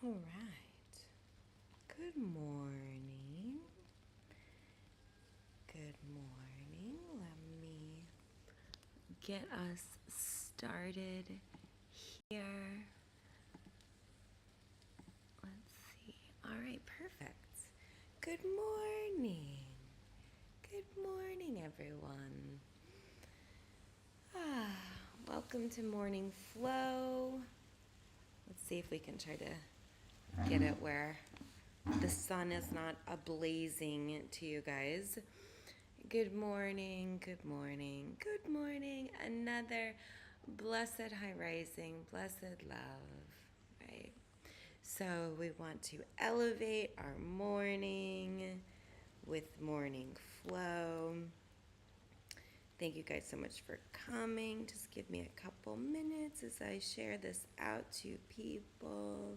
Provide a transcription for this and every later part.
All right. Good morning. Good morning. Let me get us started here. Let's see. All right, perfect. Good morning. Good morning, everyone. Ah, welcome to Morning Flow. Let's see if we can try to get it where the sun is not ablazing to you guys. Good morning, good morning, good morning. Another blessed high rising, blessed love, right? So we want to elevate our morning with morning flow. Thank you guys so much for coming. Just give me a couple minutes as I share this out to people.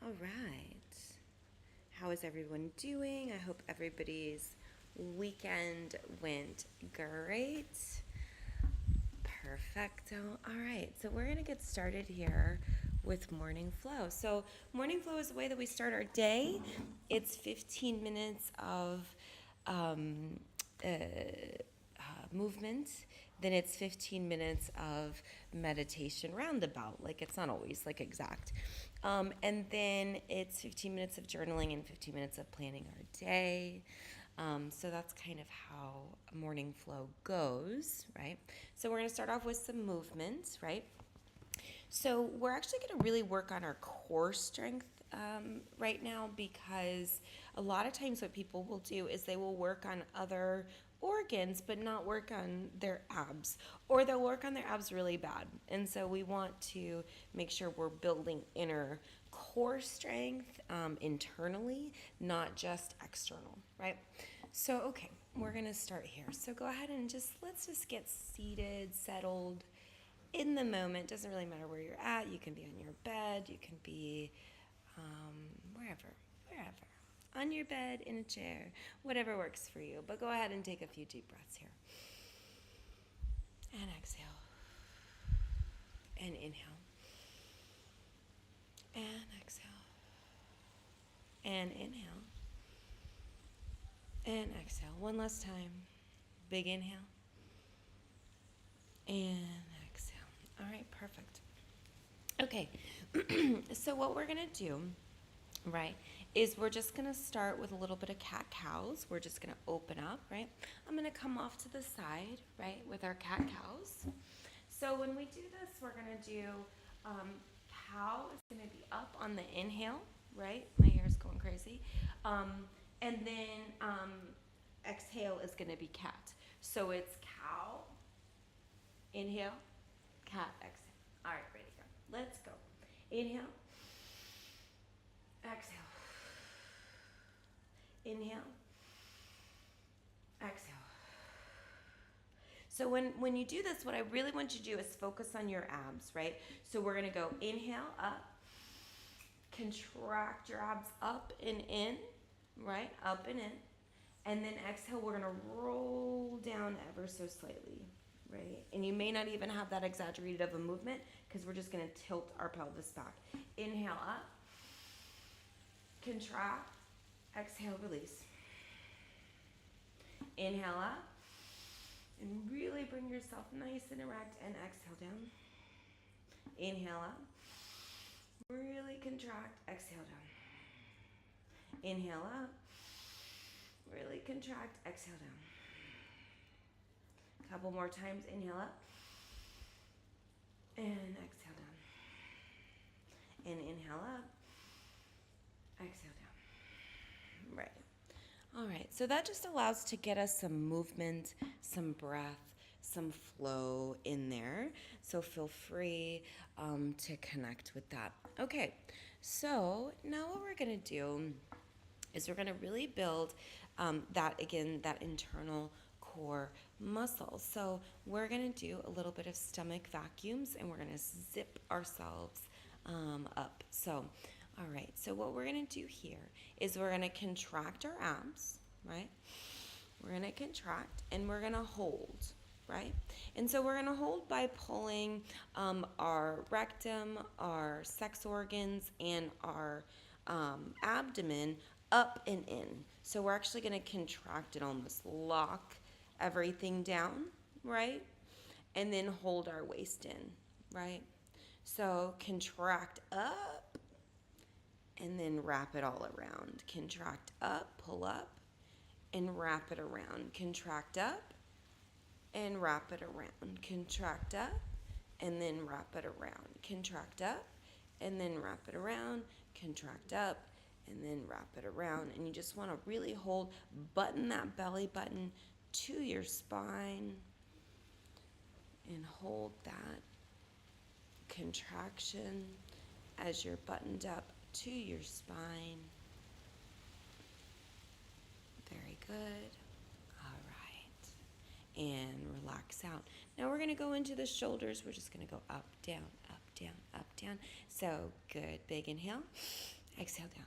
All right. How is everyone doing? I hope everybody's weekend went great. Perfecto. All right. So we're going to get started here with morning flow. So morning flow is the way that we start our day. It's 15 minutes of um, uh, movement, then it's 15 minutes of meditation roundabout. Like it's not always like exact. And then it's 15 minutes of journaling and 15 minutes of planning our day. So that's kind of how morning flow goes, right? So we're going to start off with some movements, right? So we're actually going to really work on our core strength right now, because a lot of times what people will do is they will work on other organs but not work on their abs, or they'll work on their abs really bad. And so we want to make sure we're building inner core strength internally, not just external, right? So okay, we're going to start here. So go ahead and let's just get seated, settled in the moment. Doesn't really matter where you're at. You can be on your bed, you can be wherever, on your bed, in a chair, whatever works for you. But go ahead and take a few deep breaths here, and exhale, and inhale, and exhale, and inhale, and exhale. One last time. Big inhale, and exhale. All right, perfect. Okay, so what we're gonna do, right, is we're just gonna start with a little bit of cat cows. We're just gonna open up, right? I'm gonna come off to the side, right, with our cat cows. So when we do this, we're gonna do cow is gonna be up on the inhale, right? My hair's going crazy. And then exhale is gonna be cat. So it's cow, inhale, cat, exhale. All right, ready, go. Let's go. Inhale, exhale. Inhale, exhale. So when you do this, what I really want you to do is focus on your abs, right? So we're gonna go inhale, up, contract your abs up and in, right? Up and in. And then exhale, we're gonna roll down ever so slightly, right? And you may not even have that exaggerated of a movement, because we're just gonna tilt our pelvis back. Inhale up, contract, exhale, release. Inhale up, and really bring yourself nice and erect, and exhale down. Inhale up, really contract, exhale down. Inhale up, really contract, exhale down. A couple more times. Inhale up, and exhale down. And inhale up, exhale down. Right. All right, so that just allows to get us some movement, some breath, some flow in there. So feel free to connect with that. Okay, so now what we're gonna do is we're gonna really build that internal core muscle. So we're gonna do a little bit of stomach vacuums, and we're gonna zip ourselves up. So All right, so what we're gonna do here is we're gonna contract our abs, right? We're gonna contract and we're gonna hold, right? And so we're gonna hold by pulling our rectum, our sex organs, and our abdomen up and in. So we're actually gonna contract and almost lock everything down, right? And then hold our waist in, right? So contract up and then wrap it all around. Contract up, pull up, and wrap it around. Contract up and wrap it around. Contract up and then wrap it around. Contract up and then wrap it around. Contract up and then wrap it around. And you just want to really hold, button that belly button to your spine and hold that contraction as you're buttoned up to your spine. Very good. All right. And relax out. Now we're going to go into the shoulders. We're just going to go up, down, up, down, up, down. So good. Big inhale. Exhale down.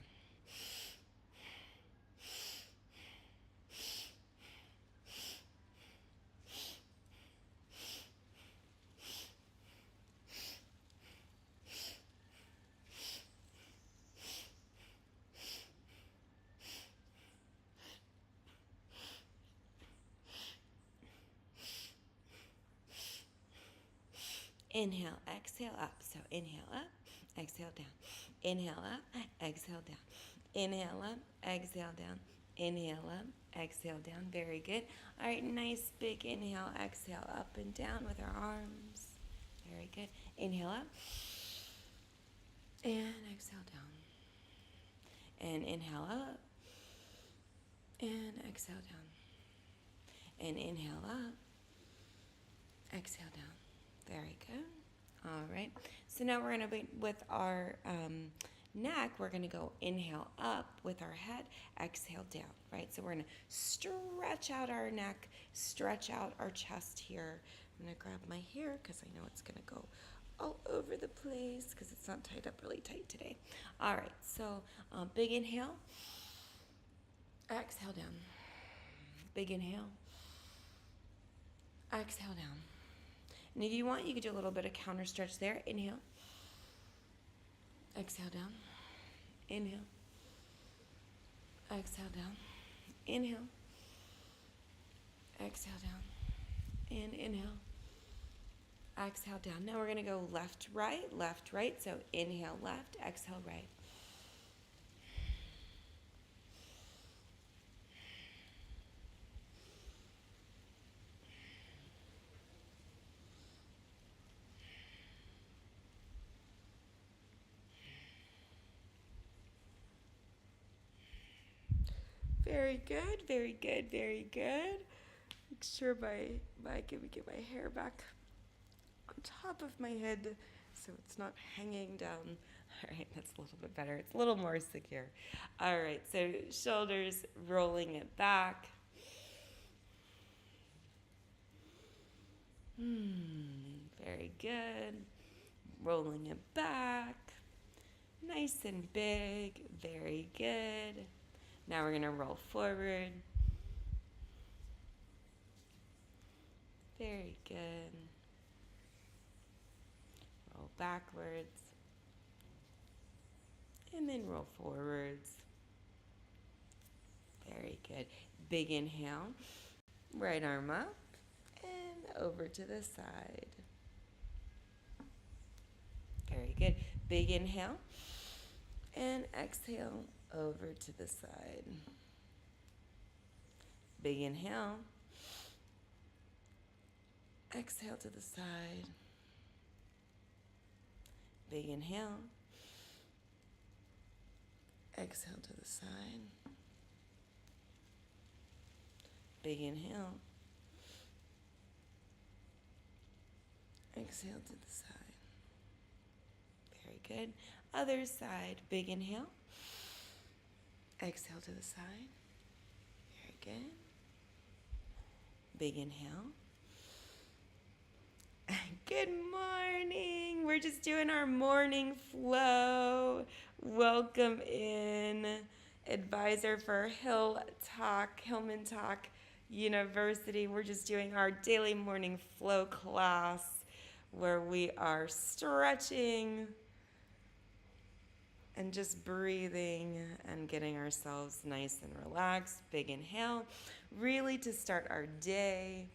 Inhale, exhale up. So inhale up, exhale down. Inhale up, exhale down. Inhale up, exhale down. Inhale up, exhale down. Very good. All right, nice big inhale, exhale up and down with our arms. Very good. Inhale up and exhale down. And inhale up and exhale down. And inhale up, exhale down. Very good. All right. So now we're going to be with our neck. We're going to go inhale up with our head, exhale down, right? So we're going to stretch out our neck, stretch out our chest here. I'm going to grab my hair because I know it's going to go all over the place because it's not tied up really tight today. All right. So big inhale, exhale down. Big inhale, exhale down. And if you want, you could do a little bit of counter stretch there. Inhale. Exhale down. Inhale. Exhale down. Inhale. Exhale down. And inhale. Exhale down. Now we're going to go left, right. So inhale left, exhale right. Very good, very good, very good. Make sure I can get my hair back on top of my head so it's not hanging down. All right, that's a little bit better. It's a little more secure. All right, so shoulders, rolling it back. Very good. Rolling it back. Nice and big. Very good. Now we're going to roll forward. Very good. Roll backwards. And then roll forwards. Very good. Big inhale. Right arm up and over to the side. Very good. Big inhale and exhale over to the side. Big inhale. Exhale to the side. Big inhale. Exhale to the side. Big inhale. Exhale to the side. Very good. Other side. Big inhale. Exhale to the side. Very good. Big inhale. Good morning. We're we're just doing our morning flow. Welcome in, advisor for Hillman Talk University. We're just doing our daily morning flow class where we are stretching and just breathing and getting ourselves nice and relaxed. Big inhale, really to start our day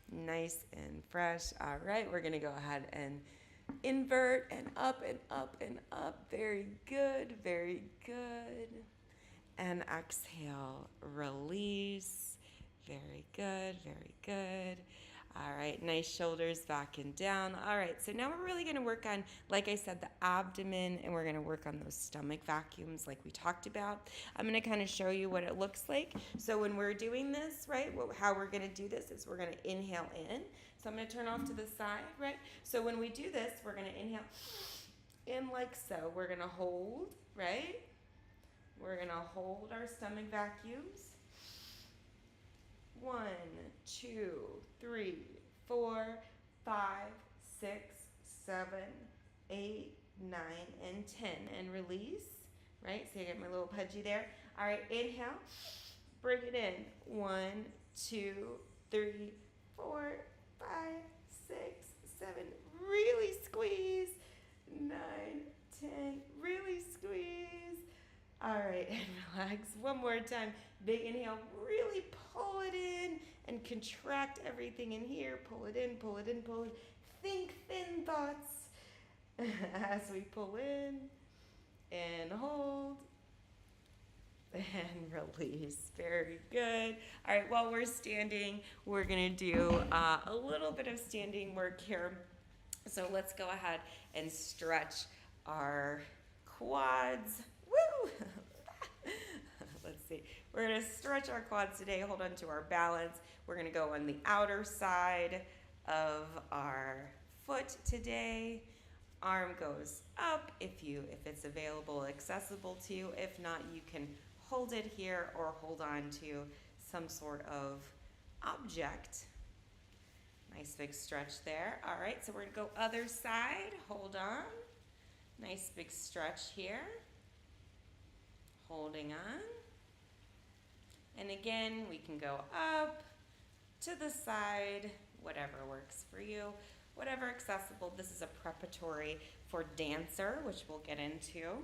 nice and fresh. All right, we're gonna go ahead and invert and up and up and up. Very good, very good. And exhale, release. Very good, very good. All right, nice shoulders back and down. All right, so now we're really gonna work on, like I said, the abdomen, and we're gonna work on those stomach vacuums like we talked about. I'm gonna kind of show you what it looks like. So when we're doing this, right, how we're gonna do this is we're gonna inhale in. So I'm gonna turn off to the side, right? So when we do this, we're gonna inhale in like so. We're gonna hold, right? We're gonna hold our stomach vacuums. 1, 2, 3, 4, 5, 6, 7, 8, 9, and 10. And release, right? So you get my little pudgy there. All right, inhale. Bring it in. 1, 2, 3, 4, 5, 6, 7. Really squeeze. 9, 10. Really squeeze. All right, and relax. One more time. Big inhale. Really pull it in and contract everything in here. Pull it in, pull it in, pull it. Think thin thoughts as we pull in and hold and release. Very good. All right, while we're standing, we're going to do a little bit of standing work here. So let's go ahead and stretch our quads. Woo! Let's see. We're going to stretch our quads today. Hold on to our balance. We're going to go on the outer side of our foot today. Arm goes up if it's available, accessible to you. If not, you can hold it here or hold on to some sort of object. Nice big stretch there. All right, so we're going to go other side. Hold on. Nice big stretch here. Holding on. And again, we can go up to the side, whatever works for you, whatever accessible. This is a preparatory for dancer, which we'll get into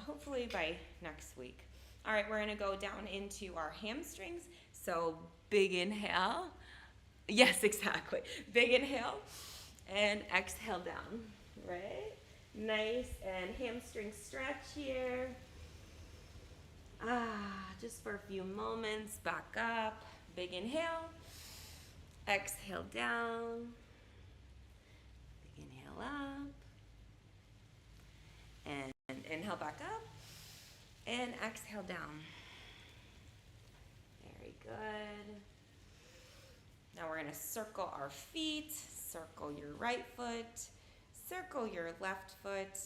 hopefully by next week. All right, we're gonna go down into our hamstrings. So big inhale. Yes, exactly. Big inhale and exhale down, right? Nice and hamstring stretch here. Just for a few moments, back up, big inhale, exhale down, big inhale up, and inhale back up, and exhale down. Very good. Now we're gonna circle our feet, circle your right foot, circle your left foot,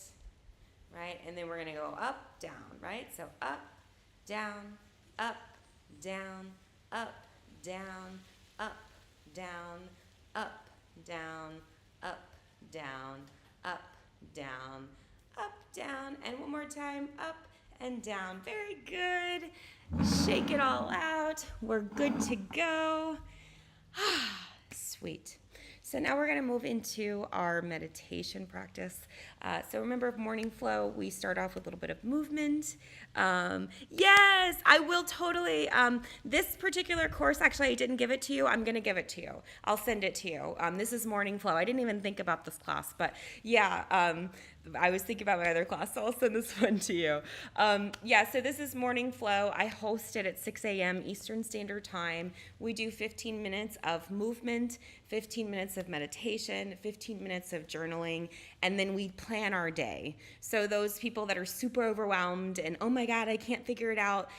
right? And then we're gonna go up, down, right? So up, down, up, down, up, down, up, down, up, down, up, down, up, down, up, down, and one more time, up and down. Very good. Shake it all out. We're good to go. Sweet. So now we're going to move into our meditation practice. So remember, morning flow, we start off with a little bit of movement. Yes, I will totally. This particular course, actually, I didn't give it to you. I'm going to give it to you. I'll send it to you. This is morning flow. I didn't even think about this class, but yeah, I was thinking about my other class, so I'll send this one to you. Yeah, so this is morning flow. I host it at 6 a.m. Eastern Standard Time. We do 15 minutes of movement, 15 minutes of meditation, 15 minutes of journaling, and then we plan our day. So those people that are super overwhelmed and, oh my God, I can't figure it out,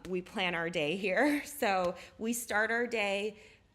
we plan our day here. So we start our day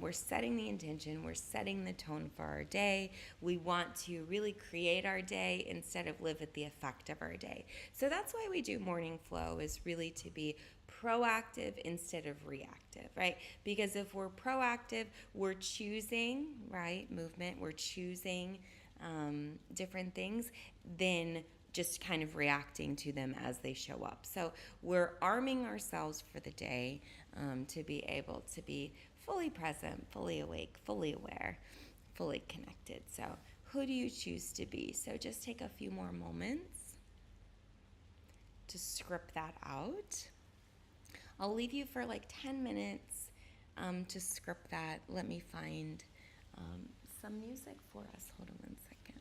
We're setting the intention, we're setting the tone for our day. We want to really create our day instead of live at the effect of our day. So that's why we do morning flow, is really to be proactive instead of reactive, right? Because if we're proactive, we're choosing, right, movement, we're choosing different things, then just kind of reacting to them as they show up. So we're arming ourselves for the day to be able to be fully present, fully awake, fully aware, fully connected. So who do you choose to be? So just take a few more moments to script that out. I'll leave you for like 10 minutes to script that. Let me find some music for us. Hold on one second.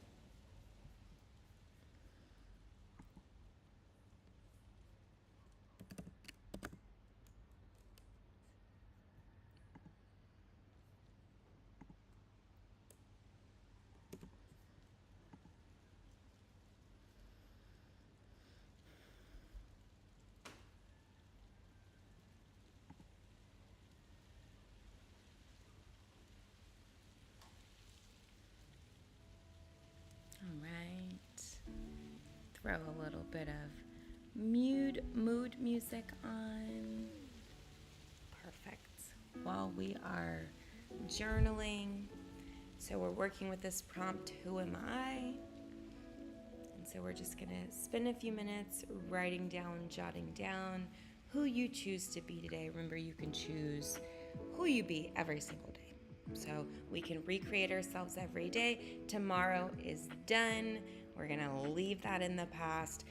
All right. Throw a little bit of mood music on. Perfect. While we are journaling, so we're working with this prompt, who am I? And so we're just going to spend a few minutes writing down, jotting down who you choose to be today. Remember, you can choose who you be every single day. So we can recreate ourselves every day. Tomorrow is done. We're going to leave that in the past.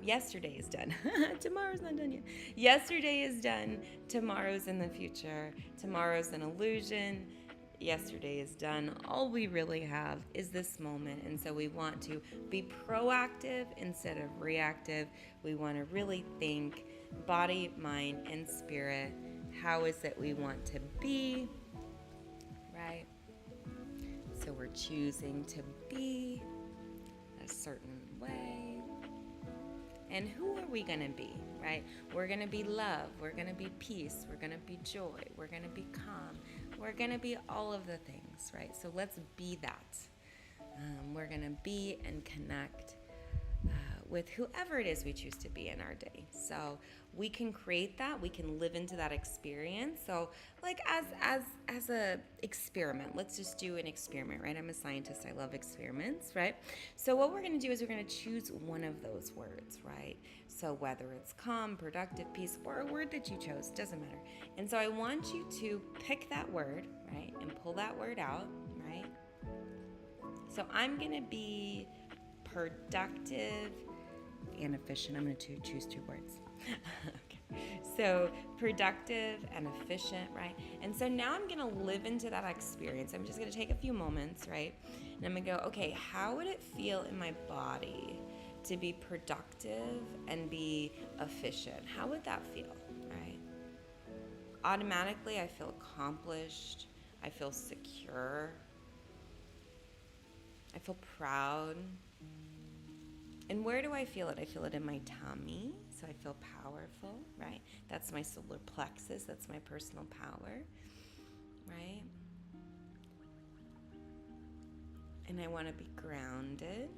Yesterday is done. Tomorrow's not done yet. Yesterday is done. Tomorrow's in the future. Tomorrow's an illusion. Yesterday is done. All we really have is this moment. And so we want to be proactive instead of reactive. We want to really think body, mind, and spirit. How is it we want to be, right? So we're choosing to be a certain way. And who are we going to be, right? We're going to be love. We're going to be peace. We're going to be joy. We're going to be calm. We're going to be all of the things, right? So let's be that. We're going to be and connect with whoever it is we choose to be in our day. So we can create that. We can live into that experience. So like as a experiment, let's just do an experiment, right? I'm a scientist. I love experiments, right? So what we're going to do is we're going to choose one of those words, right? So whether it's calm, productive, peace, or a word that you chose, doesn't matter. And so I want you to pick that word, right? And pull that word out, right? So I'm going to be productive and efficient. I'm going to choose two words. Okay. So productive and efficient, right? And so now I'm going to live into that experience. I'm just going to take a few moments, right? And I'm going to go, okay, how would it feel in my body to be productive and be efficient? How would that feel, right? Automatically, I feel accomplished. I feel secure. I feel proud. And where do I feel it? I feel it in my tummy, so I feel powerful, right? That's my solar plexus, that's my personal power, right? And I want to be grounded.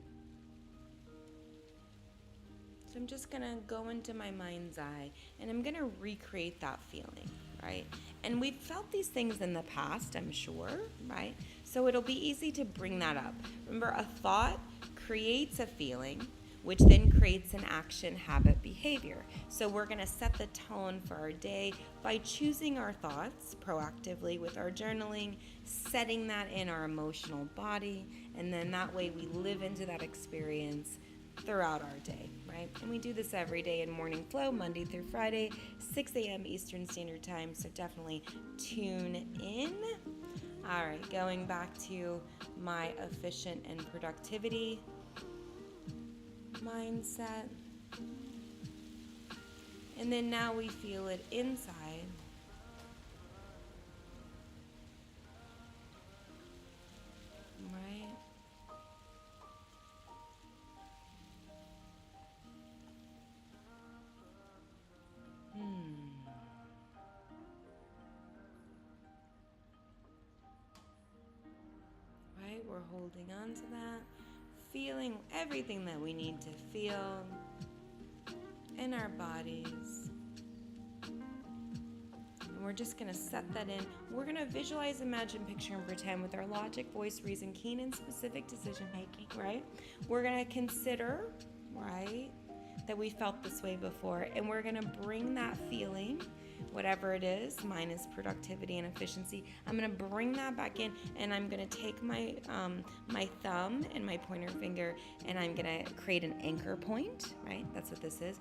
So I'm just going to go into my mind's eye and I'm going to recreate that feeling, right? And we've felt these things in the past, I'm sure, right? So it'll be easy to bring that up. Remember, a thought creates a feeling, which then creates an action, habit, behavior. So we're going to set the tone for our day by choosing our thoughts proactively with our journaling, setting that in our emotional body, and then that way we live into that experience throughout our day, right? And we do this every day in Morning Flow, Monday through Friday, 6 a.m. Eastern Standard Time, so definitely tune in. All right, going back to my efficient and productivity mindset. And then now we feel it inside. Right? holding on to that, feeling everything that we need to feel in our bodies. And we're just going to set that in. We're going to visualize, imagine, picture, and pretend with our logic, voice, reason, keen and specific decision making, right? We're going to consider, right, that we felt this way before, and we're going to bring that feeling, whatever it is. Mine is productivity and efficiency. I'm going to bring that back in, and I'm going to take my my thumb and my pointer finger, and I'm going to create an anchor point, right? That's what this is.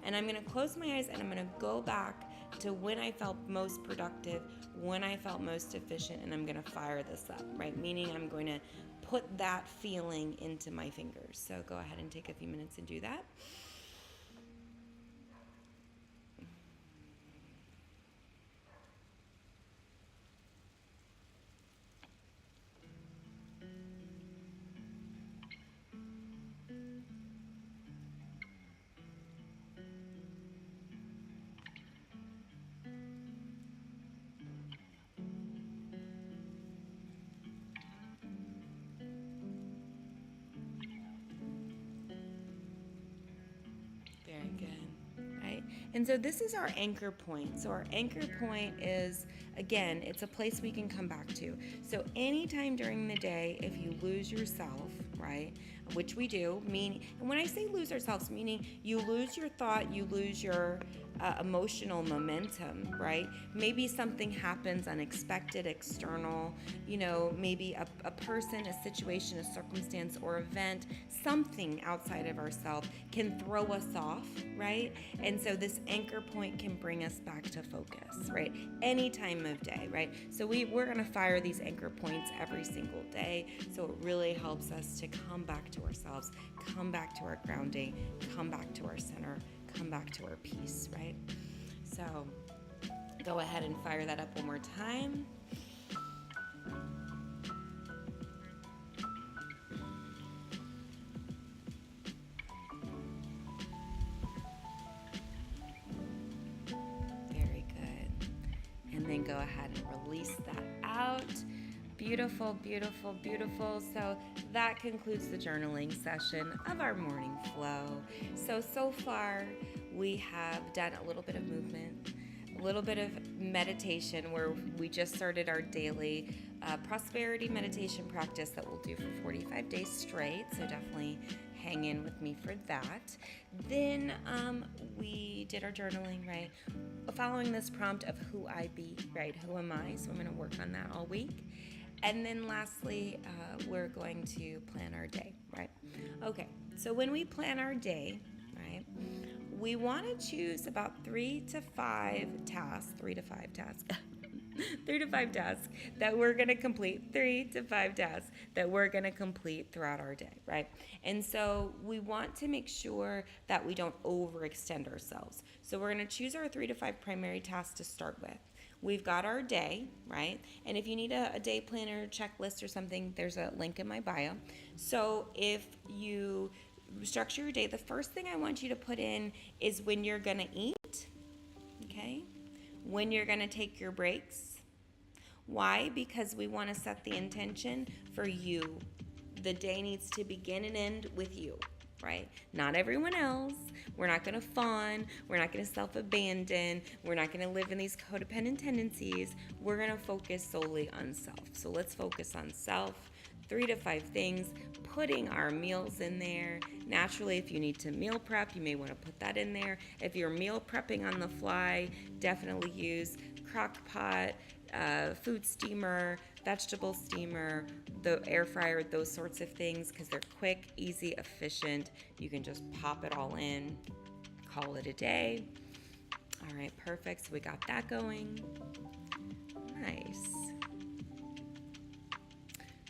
And I'm going to close my eyes, and I'm going to go back to when I felt most productive, when I felt most efficient, and I'm going to fire this up, right? Meaning I'm going to put that feeling into my fingers. So go ahead and take a few minutes and do that. Very good, right? And so this is our anchor point. So our anchor point is, again, it's a place we can come back to. So anytime during the day, if you lose yourself, right, which we do, meaning, and when I say lose ourselves, meaning you lose your thought, you lose your emotional momentum, right? Maybe something happens unexpected, external, maybe a person, a situation, a circumstance, or event, something outside of ourselves can throw us off, right? And so this anchor point can bring us back to focus, right? Any time of day, right? So we're going to fire these anchor points every single day. So it really helps us to come back to ourselves, come back to our grounding, come back to our center, come back to our peace, right? So go ahead and fire that up one more time. Very good. And then go ahead and release that out. Beautiful, beautiful, beautiful. So that concludes the journaling session of our morning flow. So far we have done a little bit of movement, a little bit of meditation, where we just started our daily prosperity meditation practice that we'll do for 45 days straight. So definitely hang in with me for that. Then we did our journaling, right? Following this prompt of who I be, right? Who am I? So I'm going to work on that all week. And then lastly, we're going to plan our day, right? Okay, so when we plan our day, right, we want to choose about 3 to 5 tasks that we're going to complete, 3 to 5 tasks that we're going to complete throughout our day, right? And so we want to make sure that we don't overextend ourselves. So we're going to choose our 3 to 5 primary tasks to start with. We've got our day, right? And if you need a day planner, checklist, or something, there's a link in my bio. So if you structure your day, the first thing I want you to put in is when you're going to eat, okay? When you're going to take your breaks. Why? Because we want to set the intention for you. The day needs to begin and end with you, right? Not everyone else. We're not going to fawn. We're not going to self-abandon. We're not going to live in these codependent tendencies. We're going to focus solely on self. So let's focus on self. 3 to 5 things, putting our meals in there. Naturally, if you need to meal prep, you may want to put that in there. If you're meal prepping on the fly, definitely use crock pot, food steamer, vegetable steamer, the air fryer, those sorts of things, because they're quick, easy, efficient. You can just pop it all in, call it a day. All right, perfect. So we got that going. Nice.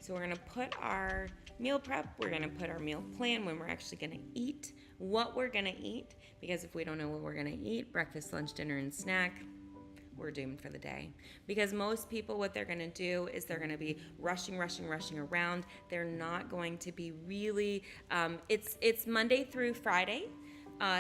So we're going to put our meal prep, we're going to put our meal plan, when we're actually going to eat, what we're going to eat, because if we don't know what we're going to eat, breakfast, lunch, dinner, and snack, we're doomed for the day. Because most people, what they're going to do is they're going to be rushing around. They're not going to be really, it's Monday through Friday,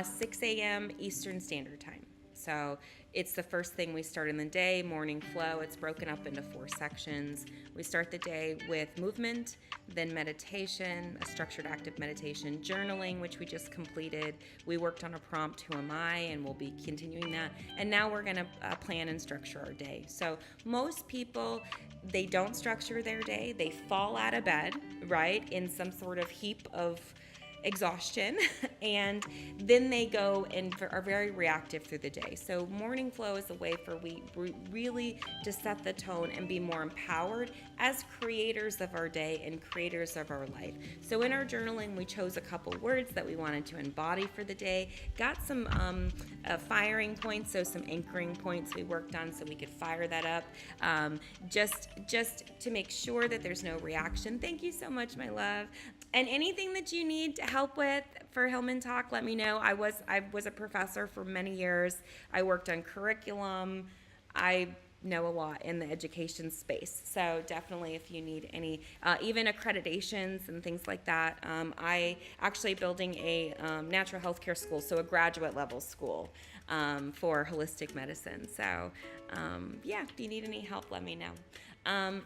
6 a.m. Eastern Standard Time. So it's the first thing we start in the day, morning flow. It's broken up into 4 sections. We start the day with movement, then meditation, a structured active meditation, journaling, which we just completed. We worked on a prompt, who am I, and we'll be continuing that. And now we're going to plan and structure our day. So most people, they don't structure their day. They fall out of bed, right, in some sort of heap of exhaustion, and then they go and are very reactive through the day. So morning flow is a way for we really to set the tone and be more empowered as creators of our day and creators of our life. So in our journaling, we chose a couple words that we wanted to embody for the day, got some firing points, so some anchoring points we worked on so we could fire that up, just to make sure that there's no reaction. Thank you so much, my love. And anything that you need help with for Hillman Talk, let me know. I was a professor for many years. I worked on curriculum. I know a lot in the education space. So definitely if you need any, even accreditations and things like that. I actually building a natural health care school, so a graduate level school for holistic medicine. So yeah, if you need any help, let me know.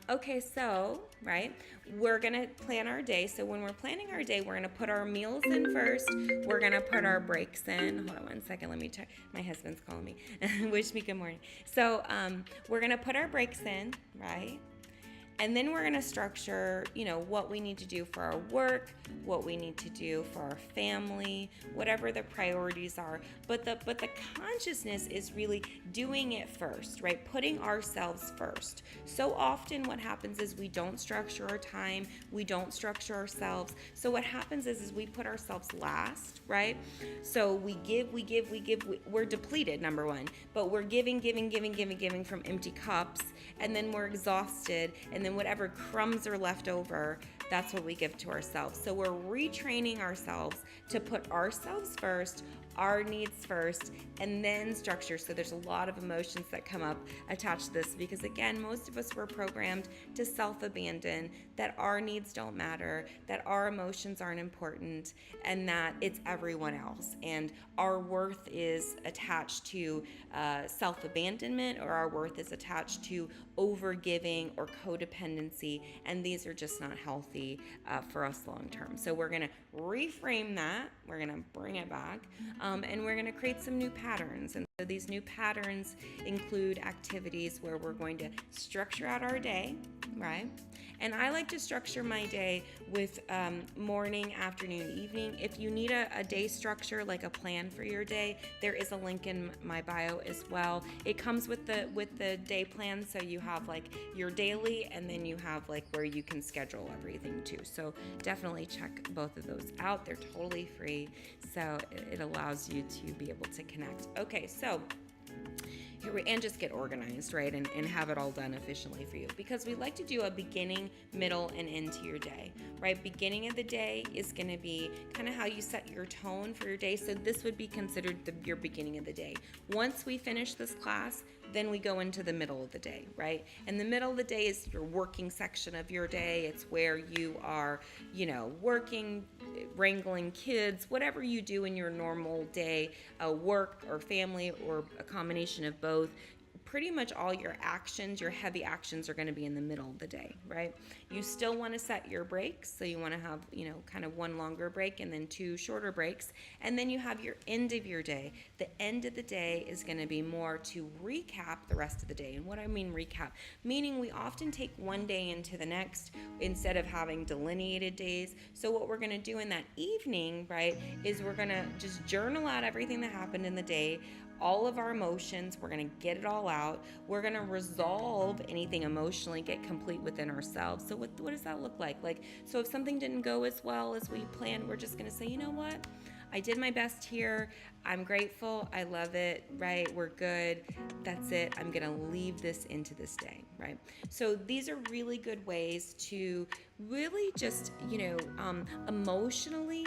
Okay, so, right, we're going to plan our day. So when we're planning our day, we're going to put our meals in first. We're going to put our breaks in. Hold on one second. Let me check. My husband's calling me. Wish me good morning. So we're going to put our breaks in, right? And then we're going to structure, what we need to do for our work, what we need to do for our family, whatever the priorities are. But the consciousness is really doing it first, right? Putting ourselves first. So often what happens is we don't structure our time, we don't structure ourselves. So what happens is we put ourselves last, right? So we give, we're depleted, number one, but we're giving from empty cups, and then we're exhausted, and then whatever crumbs are left over, that's what we give to ourselves. So we're retraining ourselves to put ourselves first, our needs first, and then structure. So there's a lot of emotions that come up attached to this because, again, most of us were programmed to self-abandon, that our needs don't matter, that our emotions aren't important, and that it's everyone else. And our worth is attached to self-abandonment, or our worth is attached to overgiving or codependency, and these are just not healthy for us long term. So we're going to reframe that. We're going to bring it back, and we're going to create some new patterns. And so these new patterns include activities where we're going to structure out our day, right? And I like to structure my day with morning, afternoon, evening. If you need a day structure, like a plan for your day, there is a link in my bio as well. It comes with the day plan, so you have like your daily, and then you have like where you can schedule everything too. So definitely check both of those out. They're totally free, so it allows you to be able to connect. Okay, so and just get organized, right, and have it all done efficiently for you, because we like to do a beginning, middle, and end to your day, right? Beginning of the day is going to be kind of how you set your tone for your day, so this would be considered your beginning of the day. Once we finish this class, then we go into the middle of the day, right? And the middle of the day is your working section of your day. It's where you are, working, wrangling kids, whatever you do in your normal day, work or family or a combination of both. Pretty much all your actions, your heavy actions, are going to be in the middle of the day, right? You still want to set your breaks, so you want to have, kind of one longer break and then 2 shorter breaks, and then you have your end of your day. The end of the day is going to be more to recap the rest of the day. And what I mean recap, meaning we often take one day into the next instead of having delineated days. So what we're going to do in that evening, right, is we're going to just journal out everything that happened in the day, all of our emotions. We're going to get it all out. We're going to resolve anything emotionally, get complete within ourselves. So what does that look like? So if something didn't go as well as we planned, we're just going to say, you know what? I did my best here. I'm grateful. I love it, right? We're good. That's it. I'm going to leave this into this day, right? So these are really good ways to really just, emotionally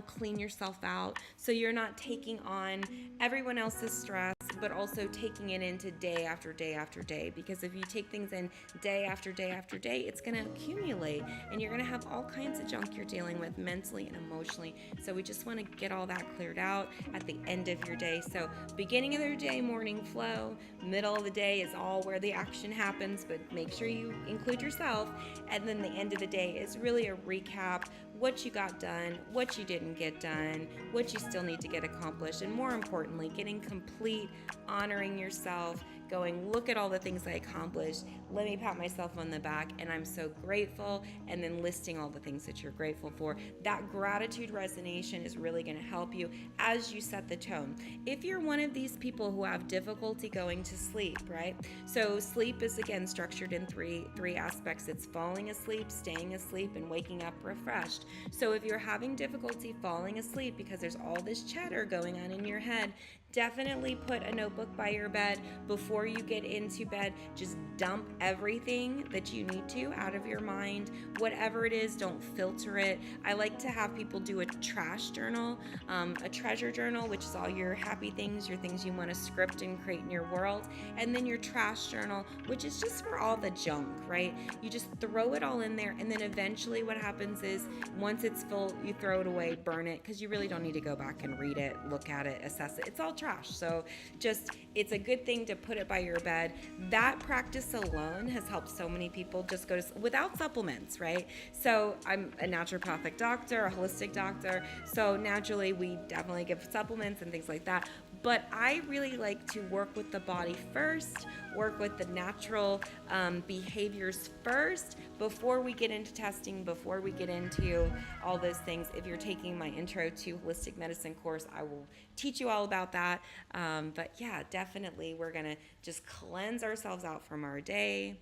clean yourself out so you're not taking on everyone else's stress, but also taking it into day after day after day. Because if you take things in day after day after day, it's going to accumulate and you're going to have all kinds of junk you're dealing with mentally and emotionally. So we just want to get all that cleared out at the end of your day. So beginning of your day, morning flow, middle of the day is all where the action happens, but make sure you include yourself. And then the end of the day is really a recap, what you got done, what you didn't get done, what you still need to get accomplished, and more importantly, getting complete, honoring yourself, going, look at all the things I accomplished, let me pat myself on the back, and I'm so grateful, and then listing all the things that you're grateful for. That gratitude resignation is really going to help you as you set the tone. If you're one of these people who have difficulty going to sleep, right? So sleep is again structured in three aspects. It's falling asleep, staying asleep, and waking up refreshed. So if you're having difficulty falling asleep because there's all this chatter going on in your head, definitely put a notebook by your bed before you get into bed. Just dump everything that you need to out of your mind. Whatever it is, don't filter it. I like to have people do a trash journal, a treasure journal, which is all your happy things, your things you want to script and create in your world. And then your trash journal, which is just for all the junk, right? You just throw it all in there. And then eventually what happens is once it's full, you throw it away, burn it, because you really don't need to go back and read it, look at it, assess it. It's all trash. So it's a good thing to put it by your bed. That practice alone has helped so many people just go to without supplements, right? So I'm a naturopathic doctor, a holistic doctor. So naturally we definitely give supplements and things like that. But I really like to work with the body first, work with the natural behaviors first before we get into testing, before we get into all those things. If you're taking my Intro to Holistic Medicine course, I will teach you all about that. But yeah, definitely we're going to just cleanse ourselves out from our day,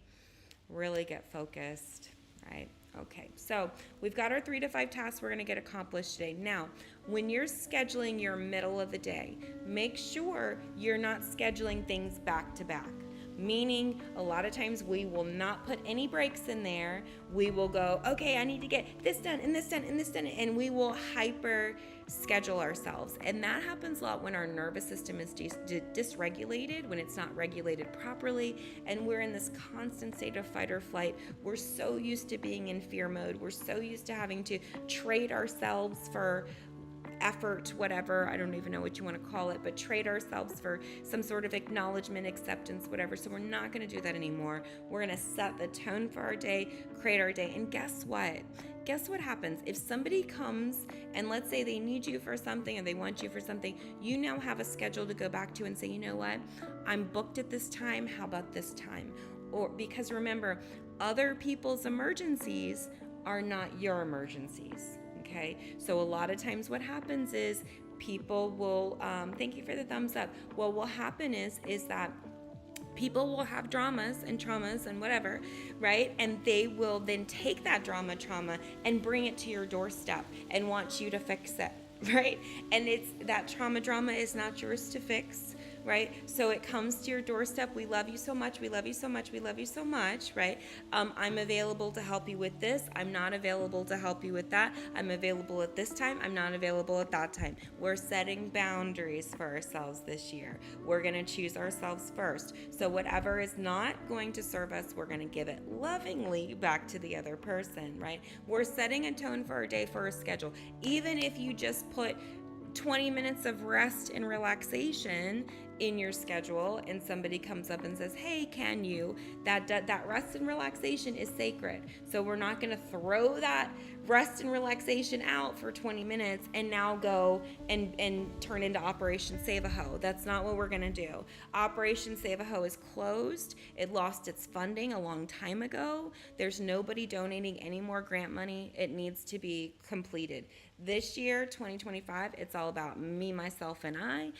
really get focused, right? Okay, so we've got our 3 to 5 tasks we're going to get accomplished today. Now, when you're scheduling your middle of the day, make sure you're not scheduling things back to back. Meaning, a lot of times we will not put any breaks in there. We will go, okay, I need to get this done and this done and this done, and we will hyper schedule ourselves. And that happens a lot when our nervous system is dysregulated, when it's not regulated properly, and we're in this constant state of fight or flight. We're so used to being in fear mode. We're so used to having to trade ourselves for effort, whatever, I don't even know what you want to call it, but trade ourselves for some sort of acknowledgement, acceptance, whatever. So we're not going to do that anymore. We're going to set the tone for our day, create our day. And guess what? Guess what happens? If somebody comes and let's say they need you for something or they want you for something, you now have a schedule to go back to and say, you know what? I'm booked at this time. How about this time? Or because remember, other people's emergencies are not your emergencies. Okay, so a lot of times what happens is people will, thank you for the thumbs up. What will happen is that people will have dramas and traumas and whatever, right? And they will then take that trauma and bring it to your doorstep and want you to fix it, right? And it's that drama is not yours to fix, right? So it comes to your doorstep. We love you so much. We love you so much. We love you so much, right? I'm available to help you with this. I'm not available to help you with that. I'm available at this time. I'm not available at that time. We're setting boundaries for ourselves this year. We're going to choose ourselves first. So whatever is not going to serve us, we're going to give it lovingly back to the other person, right? We're setting a tone for our day, for our schedule. Even if you just put 20 minutes of rest and relaxation in your schedule and somebody comes up and says, hey, can you, that rest and relaxation is sacred. So we're not going to throw that rest and relaxation out for 20 minutes and now go and turn into Operation Save-A-Ho. That's not what we're going to do. Operation Save-A-Ho is closed. It lost its funding a long time ago. There's nobody donating any more grant money. It needs to be completed. This year, 2025, it's all about me, myself, and I.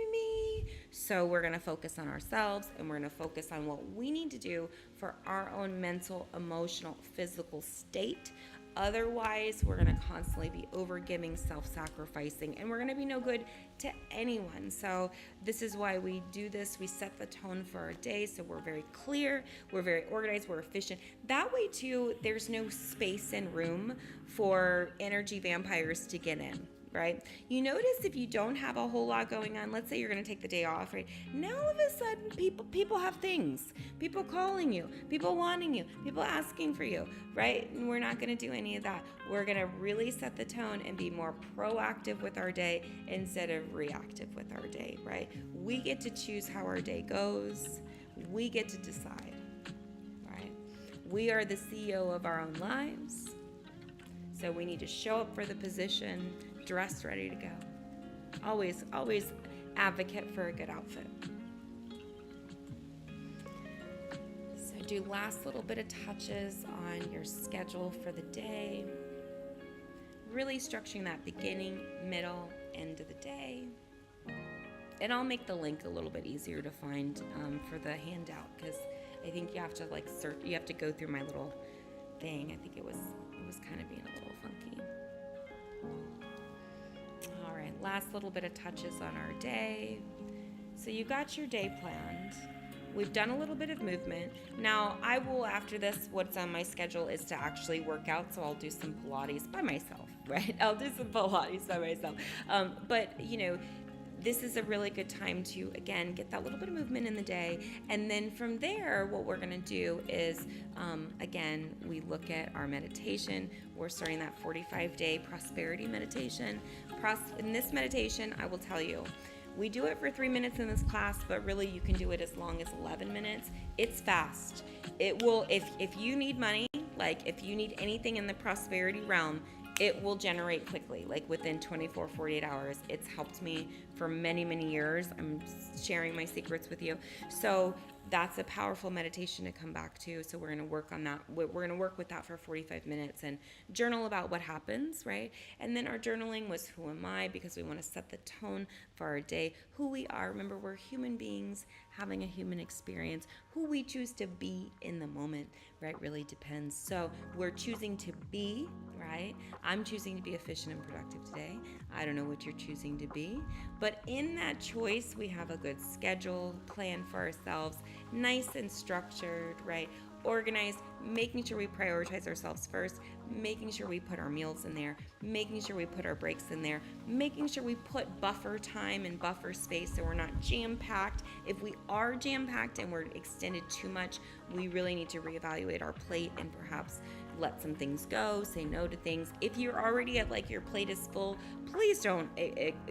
Me. So we're going to focus on ourselves and we're going to focus on what we need to do for our own mental, emotional, physical state Otherwise, we're going to constantly be overgiving, self-sacrificing, and we're going to be no good to anyone. So this is why we do this. We set the tone for our day, so we're very clear, we're very organized, we're efficient. That way too, there's no space and room for energy vampires to get in. Right? You notice if you don't have a whole lot going on, let's say you're going to take the day off, right? Now all of a sudden people have things, people calling you, people wanting you, people asking for you, right? And we're not going to do any of that. We're going to really set the tone and be more proactive with our day instead of reactive with our day, right? We get to choose how our day goes. We get to decide, right? We are the CEO of our own lives. So we need to show up for the position, dressed, ready to go. Always advocate for a good outfit. So do last little bit of touches on your schedule for the day. Really structuring that beginning, middle, end of the day. And I'll make the link a little bit easier to find for the handout, because I think you have to search. You have to go through my little thing. I think it was kind of being a little funky. All right, last little bit of touches on our day. So you got your day planned. We've done a little bit of movement. Now, I will, after this, what's on my schedule is to actually work out, so I'll do some Pilates by myself, right? I'll do some Pilates by myself. But, this is a really good time to, again, get that little bit of movement in the day. And then from there, what we're going to do is, again, we look at our meditation. We're starting that 45-day prosperity meditation. In this meditation, I will tell you, we do it for 3 minutes in this class, but really you can do it as long as 11 minutes. It's fast. It will, if you need money, if you need anything in the prosperity realm, it will generate quickly, within 24, 48 hours. It's helped me for many, many years. I'm sharing my secrets with you. So that's a powerful meditation to come back to. So we're going to work on that. We're going to work with that for 45 minutes and journal about what happens, right? And then our journaling was who am I, because we want to set the tone for our day, who we are. Remember, we're human beings having a human experience. Who we choose to be in the moment, right, really depends. So we're choosing to be, right? I'm choosing to be efficient and productive today. I don't know what you're choosing to be, but in that choice, we have a good schedule, plan for ourselves, nice and structured, right? Organized, making sure we prioritize ourselves first, making sure we put our meals in there, making sure we put our breaks in there, making sure we put buffer time and buffer space so we're not jam-packed. If we are jam-packed and we're extended too much, we really need to reevaluate our plate and perhaps let some things go, say no to things. If you're already at your plate is full, please don't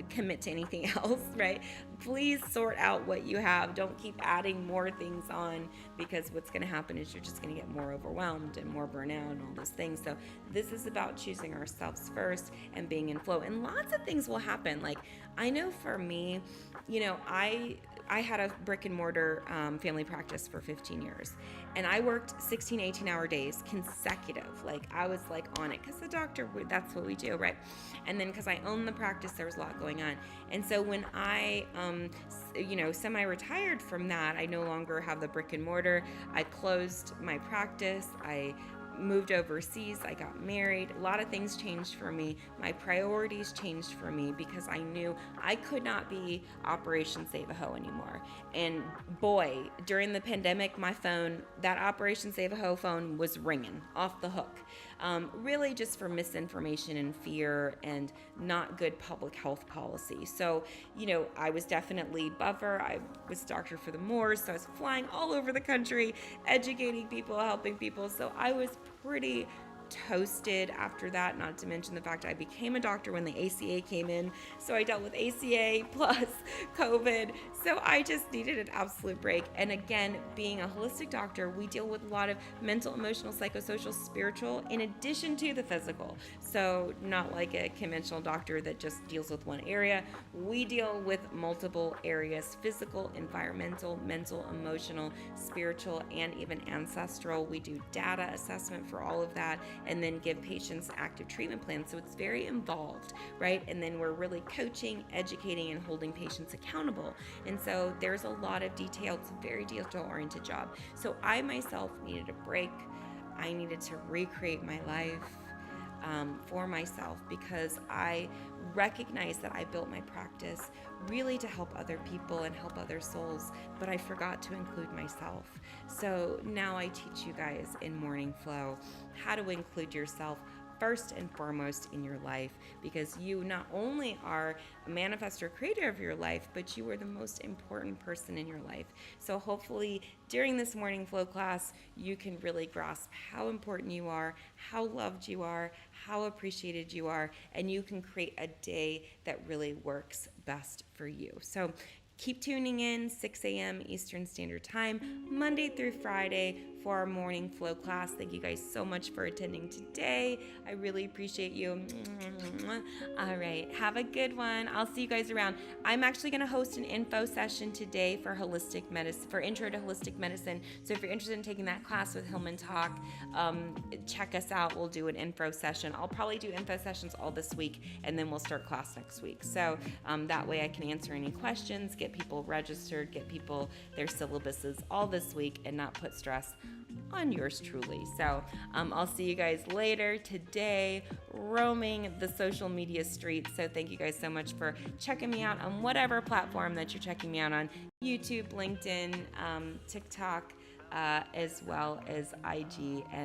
commit to anything else, right? Please sort out what you have. Don't keep adding more things on, because what's going to happen is you're just going to get more overwhelmed and more burnout and all those things. So this is about choosing ourselves first and being in flow. And lots of things will happen. I know for me, I had a brick and mortar family practice for 15 years, and I worked 16, 18-hour days consecutive. I was on it because the doctor, that's what we do, right? And then because I owned the practice, there was a lot going on. And so when I, semi-retired from that, I no longer have the brick and mortar. I closed my practice. I moved overseas, I got married, a lot of things changed for me. My priorities changed for me because I knew I could not be Operation Save a Hoe anymore. And boy, during the pandemic, my phone, that Operation Save a Hoe phone was ringing off the hook. Really just for misinformation and fear and not good public health policy. So, I was definitely buffer. I was doctor for the Moors, so I was flying all over the country, educating people, helping people. So I was pretty toasted after that, not to mention the fact I became a doctor when the ACA came in, so I dealt with ACA plus COVID, so I just needed an absolute break. And again, being a holistic doctor, we deal with a lot of mental, emotional, psychosocial, spiritual, in addition to the physical. So not like a conventional doctor that just deals with one area. We deal with multiple areas: physical, environmental, mental, emotional, spiritual, and even ancestral. We do data assessment for all of that, and then give patients active treatment plans. So it's very involved, right? And then we're really coaching, educating, and holding patients accountable. And so there's a lot of detail. It's a very detail-oriented job. So I myself needed a break. I needed to recreate my life. for myself, because I recognize that I built my practice really to help other people and help other souls, but I forgot to include myself. So now I teach you guys in Morning Flow how to include yourself first and foremost in your life, because you not only are a manifestor creator of your life, but you are the most important person in your life. So hopefully during this Morning Flow class, you can really grasp how important you are, how loved you are, how appreciated you are, and you can create a day that really works best for you. So keep tuning in, 6 a.m. Eastern Standard Time, Monday through Friday for our Morning Flow class. Thank you guys so much for attending today. I really appreciate you. All right, have a good one. I'll see you guys around. I'm actually going to host an info session today for holistic medicine, for Intro to Holistic Medicine. So if you're interested in taking that class with Hillman Talk, check us out. We'll do an info session. I'll probably do info sessions all this week, and then we'll start class next week. So that way I can answer any questions, get people registered, get people their syllabuses all this week, and not put stress on yours truly. So I'll see you guys later today, roaming the social media streets. So thank you guys so much for checking me out on whatever platform that you're checking me out on: YouTube, LinkedIn, TikTok, as well as IG and